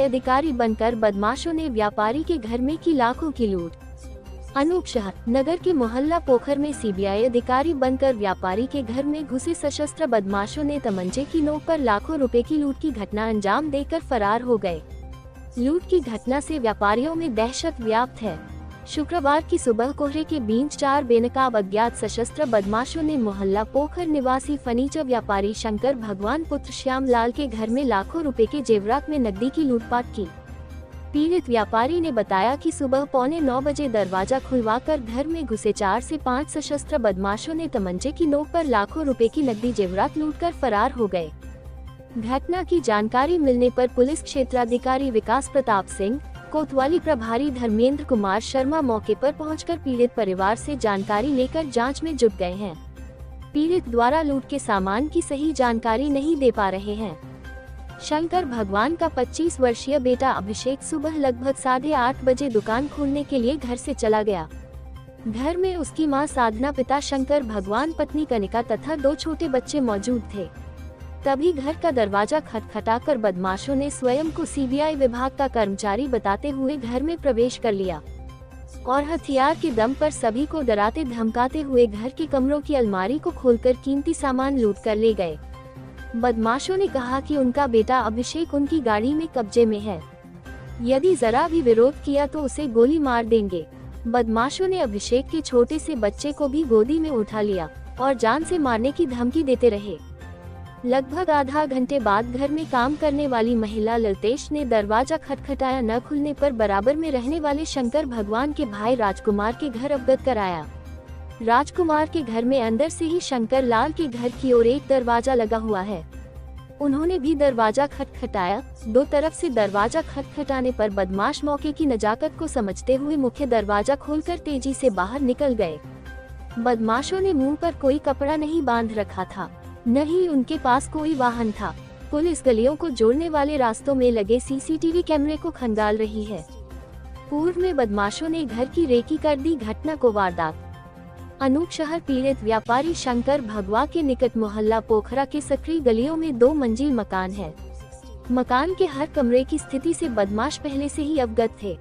अधिकारी बनकर बदमाशों ने व्यापारी के घर में की लाखों की लूट। अनूपशहर नगर के मोहल्ला पोखर में सीबीआई अधिकारी बनकर व्यापारी के घर में घुसे सशस्त्र बदमाशों ने तमंचे की नोक पर लाखों रुपए की लूट की घटना अंजाम देकर फरार हो गए। लूट की घटना से व्यापारियों में दहशत व्याप्त है। शुक्रवार की सुबह कोहरे के बीच 4 बेनकाब अज्ञात सशस्त्र बदमाशों ने मोहल्ला पोखर निवासी फर्नीचर व्यापारी शंकर भगवान पुत्र श्याम लाल के घर में लाखों रुपए के जेवरात में नकदी की लूटपाट की। पीड़ित व्यापारी ने बताया कि सुबह 8:45 बजे दरवाजा खुलवाकर घर में घुसे 4 से 5 सशस्त्र बदमाशों ने तमंचे की नोक पर लाखों रुपए की नकदी जेवरात लूटकर फरार हो गए। घटना की जानकारी मिलने पर पुलिस क्षेत्राधिकारी विकास प्रताप सिंह, कोतवाली प्रभारी धर्मेंद्र कुमार शर्मा मौके पर पहुंचकर पीड़ित परिवार से जानकारी लेकर जांच में जुट गए हैं। पीड़ित द्वारा लूट के सामान की सही जानकारी नहीं दे पा रहे हैं। शंकर भगवान का 25 वर्षीय बेटा अभिषेक सुबह लगभग 8:30 बजे दुकान खोलने के लिए घर से चला गया। घर में उसकी मां साधना, पिता शंकर भगवान, पत्नी कनिका तथा 2 छोटे बच्चे मौजूद थे। तभी घर का दरवाजा खटखटाकर बदमाशों ने स्वयं को सीबीआई विभाग का कर्मचारी बताते हुए घर में प्रवेश कर लिया और हथियार के दम पर सभी को डराते धमकाते हुए घर के कमरों की अलमारी को खोलकर कीमती सामान लूट कर ले गए। बदमाशों ने कहा कि उनका बेटा अभिषेक उनकी गाड़ी में कब्जे में है, यदि जरा भी विरोध किया तो उसे गोली मार देंगे। बदमाशों ने अभिषेक के छोटे से बच्चे को भी गोदी में उठा लिया और जान से मारने की धमकी देते रहे। लगभग आधा घंटे बाद घर में काम करने वाली महिला ललतेश ने दरवाजा खटखटाया, न खुलने पर बराबर में रहने वाले शंकर भगवान के भाई राजकुमार के घर अवगत कराया। राजकुमार के घर में अंदर से ही शंकर लाल के घर की ओर एक दरवाजा लगा हुआ है। उन्होंने भी दरवाजा खटखटाया। 2 तरफ से दरवाजा खटखटाने पर बदमाश मौके की नजाकत को समझते हुए मुख्य दरवाजा खोलकर तेजी से बाहर निकल गए। बदमाशों ने मुंह पर कोई कपड़ा नहीं बांध रखा था, न ही उनके पास कोई वाहन था। पुलिस गलियों को जोड़ने वाले रास्तों में लगे सीसीटीवी कैमरे को खंगाल रही है। पूर्व में बदमाशों ने घर की रेकी कर दी घटना को वारदात। अनूपशहर पीड़ित व्यापारी शंकर भगवा के निकट मोहल्ला पोखरा के सक्रिय गलियों में 2 मंजिल मकान है। मकान के हर कमरे की स्थिति से बदमाश पहले से ही अवगत थे।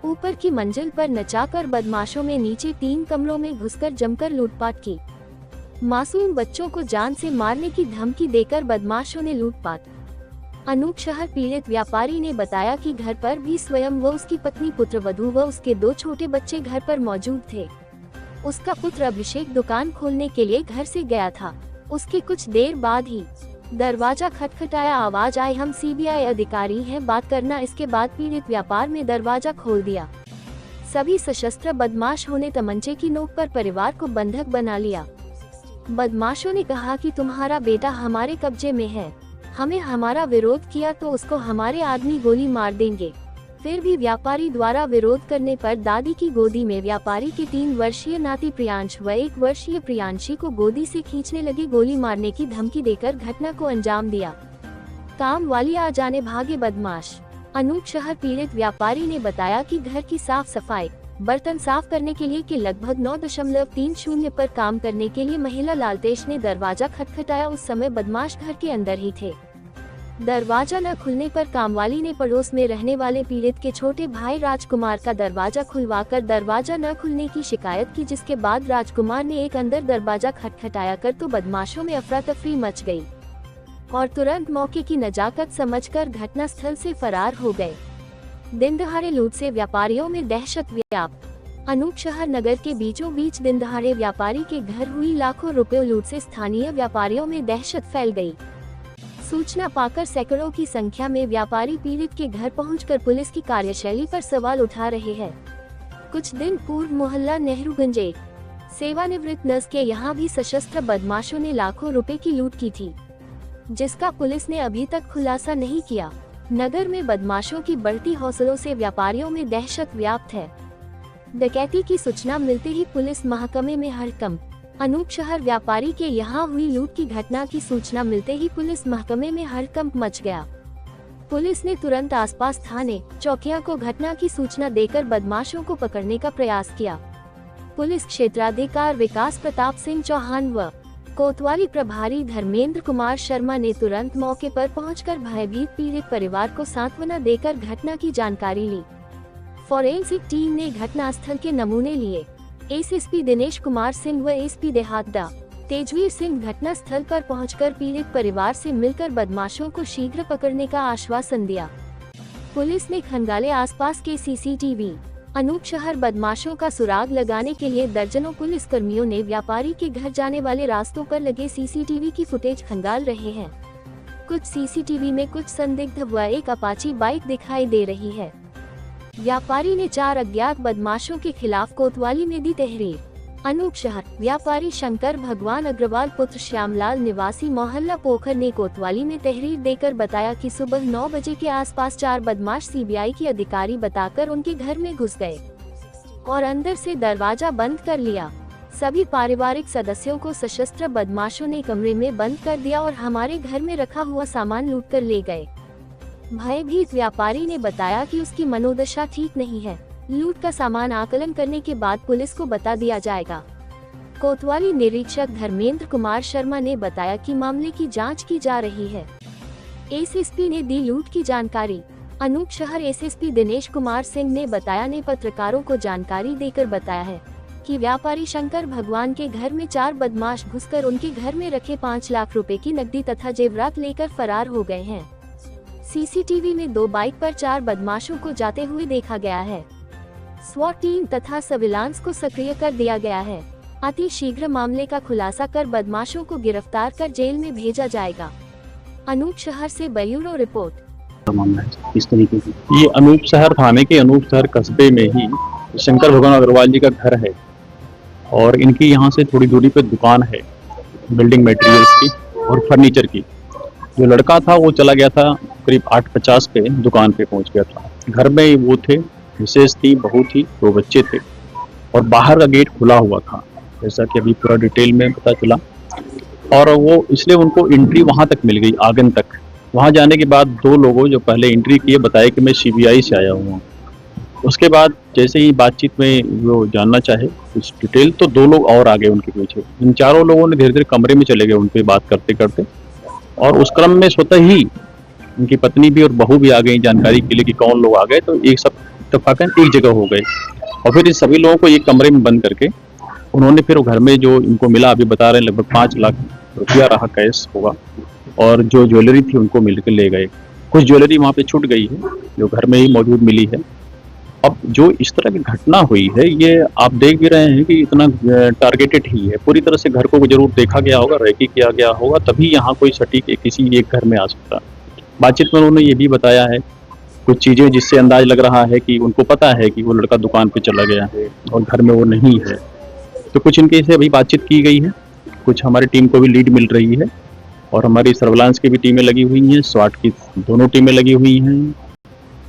ऊपर की मंजिल पर नचाकर बदमाशों में नीचे 3 कमरों में घुसकर जमकर लूटपाट की। मासूम बच्चों को जान से मारने की धमकी देकर बदमाशों ने लूटपाट। अनूपशहर पीड़ित व्यापारी ने बताया कि घर पर भी स्वयं व उसकी पत्नी, पुत्रवधू व उसके 2 छोटे बच्चे घर पर मौजूद थे। उसका पुत्र अभिषेक दुकान खोलने के लिए घर से गया था। उसके कुछ देर बाद ही दरवाजा खटखटाया, आवाज आई, हम सीबीआई अधिकारी हैं, बात करना। इसके बाद पीड़ित व्यापार में दरवाजा खोल दिया। सभी सशस्त्र बदमाश होने तमंचे की नोक पर परिवार को बंधक बना लिया। बदमाशों ने कहा कि तुम्हारा बेटा हमारे कब्जे में है, हमें हमारा विरोध किया तो उसको हमारे आदमी गोली मार देंगे। फिर भी व्यापारी द्वारा विरोध करने पर दादी की गोदी में व्यापारी के 3 वर्षीय नाती प्रियांश व 1 वर्षीय प्रियांशी को गोदी से खींचने लगे। गोली मारने की धमकी देकर घटना को अंजाम दिया। काम वाली आ जाने भागे बदमाश। अनूपशहर पीड़ित व्यापारी ने बताया कि घर की साफ सफाई, बर्तन साफ करने के लिए लगभग 9.30 पर काम करने के लिए महिला लालतेश ने दरवाजा खटखटाया। उस समय बदमाश घर के अंदर ही थे। दरवाजा न खुलने पर कामवाली ने पड़ोस में रहने वाले पीड़ित के छोटे भाई राजकुमार का दरवाजा खुलवाकर दरवाजा न खुलने की शिकायत की, जिसके बाद राजकुमार ने एक अंदर दरवाजा खटखटाया कर तो बदमाशों में अफरा तफरी मच गई और तुरंत मौके की नजाकत समझकर घटना स्थल से फरार हो गए। दिन दहाड़े लूट से व्यापारियों में दहशत व्याप्त। अनूपशहर नगर के बीचों बीच दिन दहाड़े व्यापारी के घर हुई लाखों रुपए लूट से स्थानीय व्यापारियों में दहशत फैल गई। सूचना पाकर सैकड़ों की संख्या में व्यापारी पीड़ित के घर पहुंचकर पुलिस की कार्यशैली पर सवाल उठा रहे हैं। कुछ दिन पूर्व मोहल्ला नेहरूगंज एक सेवानिवृत्त नर्स के यहाँ भी सशस्त्र बदमाशों ने लाखों रुपए की लूट की थी, जिसका पुलिस ने अभी तक खुलासा नहीं किया। नगर में बदमाशों की बढ़ती हौसलों से व्यापारियों में दहशत व्याप्त है। डकैती की सूचना मिलते ही पुलिस महकमे में हड़कंप। अनूपशहर व्यापारी के यहाँ हुई लूट की घटना की सूचना मिलते ही पुलिस महकमे में हड़कंप मच गया। पुलिस ने तुरंत आसपास थाने, चौकियां को घटना की सूचना देकर बदमाशों को पकड़ने का प्रयास किया। पुलिस क्षेत्राधिकारी विकास प्रताप सिंह चौहान व कोतवाली प्रभारी धर्मेंद्र कुमार शर्मा ने तुरंत मौके पर पहुंचकर भयभीत पीड़ित परिवार को सांत्वना देकर घटना की जानकारी ली। फॉरेंसिक टीम ने घटनास्थल के नमूने लिए। एसएसपी दिनेश कुमार सिंह व एसपी देहात डा. तेजवीर सिंह घटनास्थल पर पहुंचकर पीड़ित परिवार से मिलकर बदमाशों को शीघ्र पकड़ने का आश्वासन दिया। पुलिस ने खंगाले आसपास के सीसीटीवी। अनूप शहर बदमाशों का सुराग लगाने के लिए दर्जनों पुलिस कर्मियों ने व्यापारी के घर जाने वाले रास्तों पर लगे सीसीटीवी की फुटेज खंगाल रहे हैं। कुछ सीसीटीवी में कुछ संदिग्ध व एक अपाची बाइक दिखाई दे रही है। व्यापारी ने 4 अज्ञात बदमाशों के खिलाफ कोतवाली में दी तहरीर। अनूप शहर व्यापारी शंकर भगवान अग्रवाल पुत्र श्यामलाल निवासी मोहल्ला पोखर ने कोतवाली में तहरीर देकर बताया कि सुबह 9 बजे के आसपास 4 बदमाश सीबीआई के अधिकारी बताकर उनके घर में घुस गए और अंदर से दरवाजा बंद कर लिया। सभी पारिवारिक सदस्यों को सशस्त्र बदमाशों ने कमरे में बंद कर दिया और हमारे घर में रखा हुआ सामान लूट कर ले गए। भयभीत व्यापारी ने बताया कि उसकी मनोदशा ठीक नहीं है। लूट का सामान आकलन करने के बाद पुलिस को बता दिया जाएगा। कोतवाली निरीक्षक धर्मेंद्र कुमार शर्मा ने बताया कि मामले की जांच की जा रही है। एसएसपी ने दी लूट की जानकारी। अनूप शहर एसएसपी दिनेश कुमार सिंह ने बताया ने पत्रकारों को जानकारी देकर बताया है कि व्यापारी शंकर भगवान के घर में 4 बदमाश घुसकर उनके घर में रखे 5 लाख रुपए की नकदी तथा जेवरात लेकर फरार हो गए हैं। सीसीटीवी में 2 बाइक पर 4 बदमाशों को जाते हुए देखा गया है। स्वाट टीम तथा सर्विलांस को सक्रिय कर दिया गया है। अति शीघ्र मामले का खुलासा कर बदमाशों को गिरफ्तार कर जेल में भेजा जाएगा। अनूप शहर से ब्यूरो रिपोर्ट। इस तरीके की ये अनूप शहर थाने के अनूप शहर कस्बे में ही शंकर भगवान अग्रवाल जी का घर है और इनकी यहाँ से थोड़ी दूरी पे दुकान है बिल्डिंग मटेरियल्स की और फर्नीचर की। जो लड़का था वो चला गया था करीब 8:50 पे दुकान पे पहुँच गया था। घर में वो थे, विशेष थी, बहू थी, 2 बच्चे थे और बाहर का गेट खुला हुआ था, जैसा कि अभी पूरा डिटेल में पता चला। और वो इसलिए उनको एंट्री वहां तक मिल गई, आंगन तक। वहां जाने के बाद 2 लोगों जो पहले एंट्री किए बताया कि मैं सीबीआई से आया हुआ हूँ। उसके बाद जैसे ही बातचीत में वो जानना चाहे कुछ डिटेल तो 2 लोग और आ गए उनके पीछे। इन चारों लोगों ने धीरे धीरे कमरे में चले गए उनपे बात करते करते और उस क्रम में स्वतः ही उनकी पत्नी भी और बहू भी आ गई जानकारी के लिए कि कौन लोग आ गए। तो एक सब इत्तेफाकन एक जगह हो गए और फिर इन सभी लोगों को एक कमरे में बंद करके उन्होंने फिर घर में जो इनको मिला, अभी बता रहे हैं लगभग 5 लाख रुपया रहा कैश होगा और जो ज्वेलरी थी उनको मिलकर ले गए। कुछ ज्वेलरी वहाँ पे छूट गई है जो घर में ही मौजूद मिली है। अब जो इस तरह की घटना हुई है ये आप देख भी रहे हैं कि इतना टारगेटेड ही है। पूरी तरह से घर को जरूर देखा गया होगा, रेकी किया गया होगा, तभी यहाँ कोई सटीक किसी एक घर में आ सकता है। बातचीत में उन्होंने ये भी बताया है कुछ चीज़ें जिससे अंदाज लग रहा है कि उनको पता है कि वो लड़का दुकान पे चला गया है और घर में वो नहीं है। तो कुछ इनके से अभी बातचीत की गई है, कुछ हमारी टीम को भी लीड मिल रही है और हमारी सर्विलांस की भी टीमें लगी हुई हैं, स्वाट की दोनों टीमें लगी हुई हैं।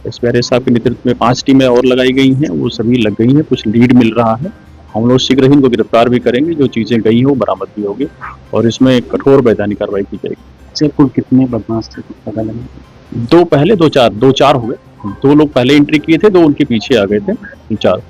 एसपी साहब के नेतृत्व में 5 टीमें और लगाई गई हैं, वो सभी लग गई हैं, कुछ लीड मिल रहा है। हम लोग शीघ्र ही इनको गिरफ्तार भी करेंगे, जो चीज़ें गई हैं वो बरामद भी होगी और इसमें कठोर वैधानिक कार्रवाई की जाएगी। कुल कितने बदमाश थे पता लगा? 2 पहले 2 4 हो गए। 2 लोग पहले एंट्री किए थे, 2 उनके पीछे आ गए थे, 4।